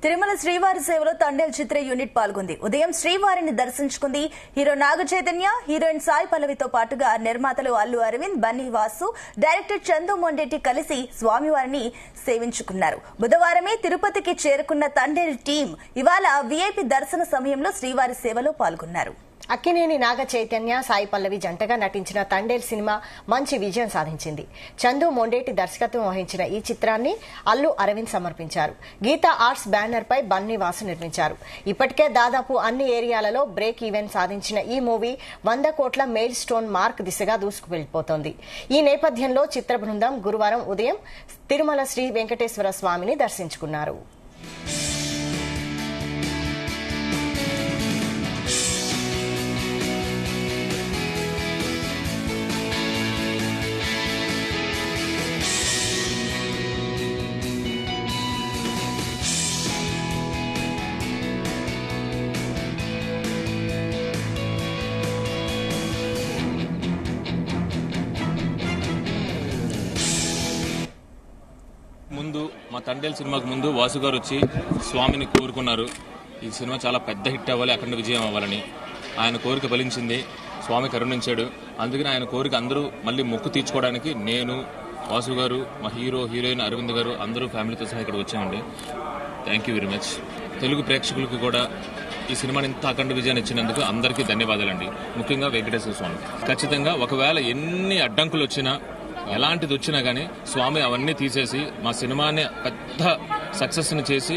తిరుమల శ్రీవారి సేవలో తండేల్ చిత్ర యూనిట్ పాల్గొంది. ఉదయం శ్రీవారిని దర్శించుకుంది. హీరో నాగ చైతన్య, హీరోయిన్ సాయి పల్లవితో పాటుగా నిర్మాతలు అల్లు అరవింద్, బన్నీ వాసు, డైరెక్టర్ చందు మొండేటి కలిసి స్వామివారిని సేవించుకున్నారు. బుధవారమే తిరుపతికి చేరుకున్న తండేల్ టీం ఇవాళ వీఐపీ దర్శన సమయంలో శ్రీవారి సేవలో పాల్గొన్నారు. అక్కినేని నాగ చైతన్య, సాయి పల్లవి జంటగా నటించిన తండేల్ సినిమా మంచి విజయం సాధించింది. చందు మొండేటి దర్శకత్వం వహించిన ఈ చిత్రాన్ని అల్లు అరవింద్ సమర్పించారు. గీతా ఆర్ట్స్ బ్యానర్ పై బన్నీ వాసు నిర్మించారు. ఇప్పటికే దాదాపు అన్ని ఏరియాలలో బ్రేక్ ఈవెన్ సాధించిన ఈ మూవీ 100 కోట్ల మెయిల్ స్టోన్ మార్క్ దిశగా దూసుకు వెళ్లిపోతోంది. ఈ నేపథ్యంలో చిత్ర బృందం గురువారం ఉదయం తిరుమల శ్రీ వెంకటేశ్వర స్వామిని దర్శించుకున్నారు. ముందు మా తండేల్ సినిమాకు ముందు వాసు గారు వచ్చి స్వామిని కోరుకున్నారు. ఈ సినిమా చాలా పెద్ద హిట్ అవ్వాలి, అఖండ విజయం అవ్వాలని. ఆయన కోరిక ఫలించింది, స్వామి కరుణించాడు. అందుకని ఆయన కోరిక అందరూ మళ్ళీ మొక్కు తీర్చుకోవడానికి నేను, వాసు గారు, మా హీరో, హీరోయిన్ అరవింద్ గారు అందరూ ఫ్యామిలీతో సహా ఇక్కడ వచ్చామండి. Thank you very much. Telugu ప్రేక్షకులకు కూడా ఈ సినిమాని ఇంత అఖండ విజయాన్ని ఇచ్చినందుకు అందరికీ ధన్యవాదాలండి. ముఖ్యంగా వెంకటేశ్వర స్వామి. ఖచ్చితంగా ఒకవేళ ఎన్ని అడ్డంకులు వచ్చినా, ఎలాంటిది వచ్చినా గానీ స్వామి అవన్నీ తీసేసి మా సినిమాని పెద్ద సక్సెస్ ని చేసి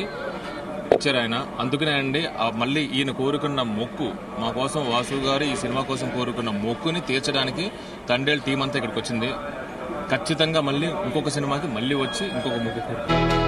ఇచ్చారు ఆయన. అందుకనే అండి మళ్ళీ ఈయన కోరుకున్న మొక్కు, మా కోసం వాసు గారు ఈ సినిమా కోసం కోరుకున్న మొక్కుని తీర్చడానికి తండేల్ టీం అంతా ఇక్కడికి వచ్చింది. ఖచ్చితంగా మళ్ళీ ఇంకొక సినిమాకి మళ్ళీ వచ్చి ఇంకొక మొక్కు